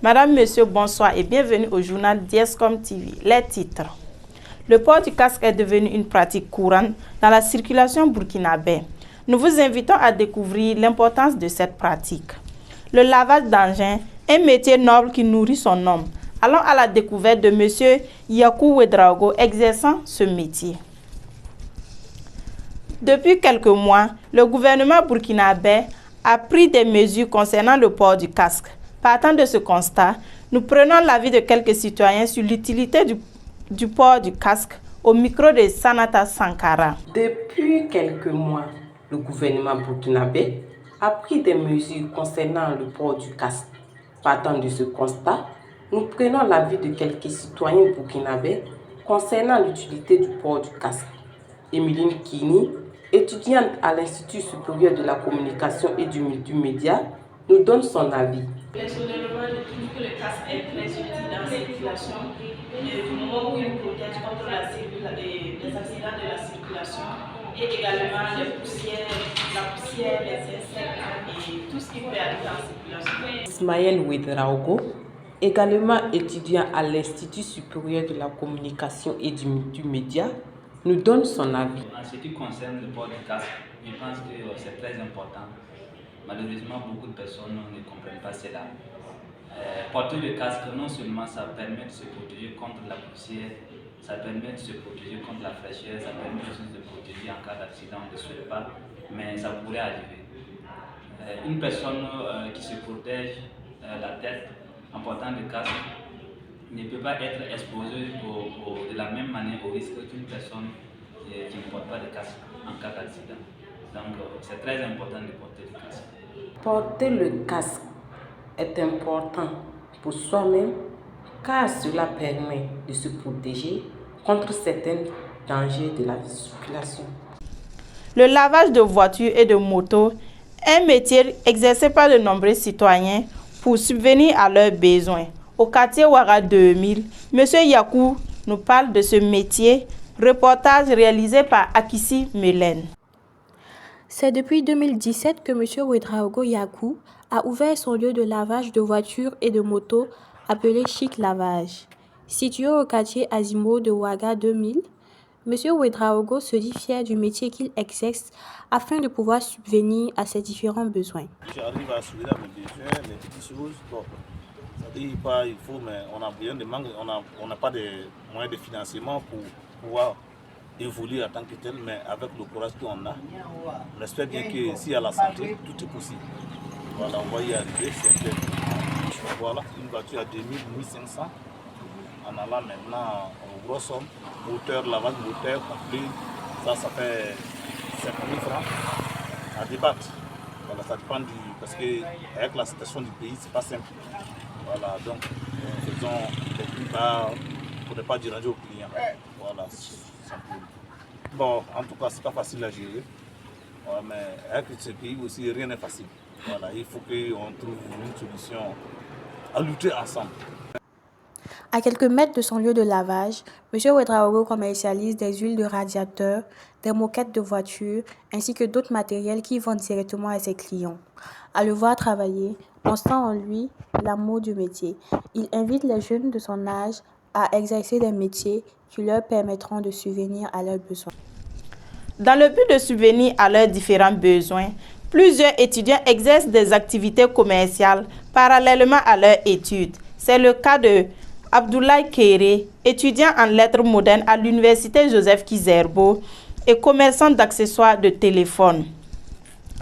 Madame, Monsieur, bonsoir et bienvenue au journal Diescom TV. Les titres. Le port du casque est devenu une pratique courante dans la circulation burkinabé. Nous vous invitons à découvrir l'importance de cette pratique. Le lavage d'engins, un métier noble qui nourrit son homme. Allons à la découverte de Monsieur Yakou Ouedraogo exerçant ce métier. Depuis quelques mois, le gouvernement burkinabé a pris des mesures concernant le port du casque. Partant de ce constat, nous prenons l'avis de quelques citoyens sur l'utilité du port du casque au micro de Sanata Sankara. Depuis quelques mois, le gouvernement burkinabé a pris des mesures concernant le port du casque. Partant de ce constat, nous prenons l'avis de quelques citoyens burkinabés concernant l'utilité du port du casque. Emeline Kini, étudiante à l'Institut supérieur de la communication et du multimédia, nous donne son avis. Personnellement, je trouve que le casque est très utile dans la circulation, du moment où il protège contre les accidents de la circulation et également la poussière, les insectes et tout ce qui peut arriver en circulation. Ismaël Ouedraogo, également étudiant à l'Institut supérieur de la communication et du multimédia, nous donne son avis. En ce qui concerne le port du casque, je pense que c'est très important. Malheureusement, beaucoup de personnes ne comprennent pas cela. Porter le casque, non seulement ça permet de se protéger contre la poussière, ça permet de se protéger contre la fraîcheur, ça permet aussi de se protéger en cas d'accident, on ne le souhaite pas, mais ça pourrait arriver. Une personne qui se protège la tête en portant le casque ne peut pas être exposée de la même manière au risque qu'une personne qui ne porte pas de casque en cas d'accident. Donc c'est très important de porter le casque. Porter le casque est important pour soi-même car cela permet de se protéger contre certains dangers de la circulation. Le lavage de voitures et de motos est un métier exercé par de nombreux citoyens pour subvenir à leurs besoins. Au quartier Ouara 2000, M. Yakou nous parle de ce métier. Reportage réalisé par Akissi Melen. C'est depuis 2017 que M. Ouedraogo Yakou a ouvert son lieu de lavage de voitures et de motos appelé Chic Lavage. Situé au quartier Azimo de Ouaga 2000, M. Ouedraogo se dit fier du métier qu'il exerce afin de pouvoir subvenir à ses différents besoins. J'arrive à assurer mes besoins, les petites choses. Bon, il faut, mais on a besoin de manque, on n'a pas de moyens de financement pour pouvoir évoluer en tant que tel, mais avec le courage qu'on a, on espère bien que s'il y a la santé, tout est possible. Voilà, on va y arriver, c'est clair. Voilà, une voiture à 2500. En allant maintenant au gros somme, moteur, lavage moteur complet, ça fait 5 000 francs à débattre. Voilà, ça dépend parce qu'avec la situation du pays, c'est pas simple. Voilà, donc faisons des prix bas pour ne pas déranger aux clients. Voilà, simplement. Bon, en tout cas, c'est pas facile à gérer. Voilà, mais avec ce pays aussi, rien n'est facile. Voilà, il faut qu'on trouve une solution à lutter ensemble. À quelques mètres de son lieu de lavage, M. Ouedraogo commercialise des huiles de radiateur, des moquettes de voitures, ainsi que d'autres matériels qu'il vend directement à ses clients. À le voir travailler, on sent en lui l'amour du métier. Il invite les jeunes de son âge à exercer des métiers qui leur permettront de subvenir à leurs besoins. Dans le but de subvenir à leurs différents besoins, plusieurs étudiants exercent des activités commerciales parallèlement à leurs études. C'est le cas de Abdoulaye Kéré, étudiant en lettres modernes à l'université Joseph Kizerbo et commerçant d'accessoires de téléphone.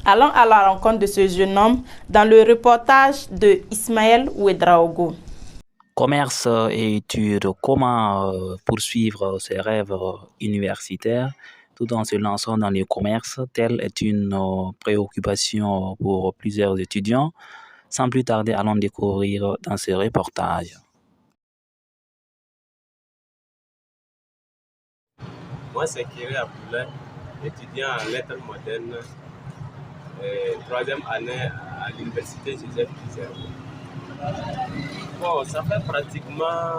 Allons à la rencontre de ce jeune homme dans le reportage de Ismaël Ouedraogo. Commerce et études, comment poursuivre ses rêves universitaires tout en se lançant dans le commerce, telle est une préoccupation pour plusieurs étudiants. Sans plus tarder, allons découvrir dans ce reportage. Moi, c'est Kéré Abdoulaye, étudiant en lettres modernes, 3e année à l'université Joseph Kizerbo. Bon, ça fait pratiquement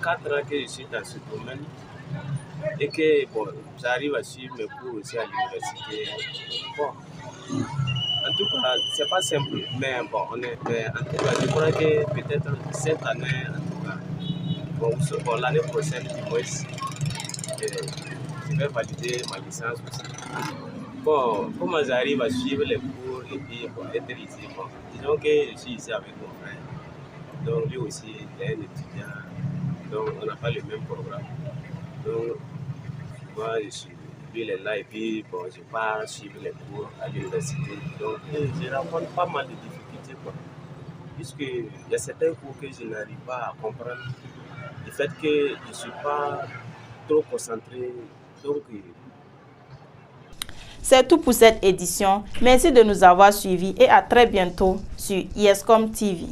4 ans que je suis dans ce domaine et que bon, j'arrive à suivre mes cours aussi à l'université. Bon, en En tout cas, c'est pas simple, mais bon, en tout cas, je crois que peut-être cette année, en tout cas, bon, l'année prochaine, du moins, je vais valider ma licence aussi. Bon, comment j'arrive à suivre les cours et puis bon, être ici, bon, disons que je suis ici avec mon frère. Donc lui aussi, il est un étudiant, donc on n'a pas le même programme. Donc moi, lui il est là et puis bon, je pars suivre les cours à l'université. Donc je rencontre pas mal de difficultés, quoi. Puisqu'il y a certains cours que je n'arrive pas à comprendre. Du fait que je ne suis pas trop concentré. Donc, c'est tout pour cette édition. Merci de nous avoir suivis et à très bientôt sur ISCOM TV.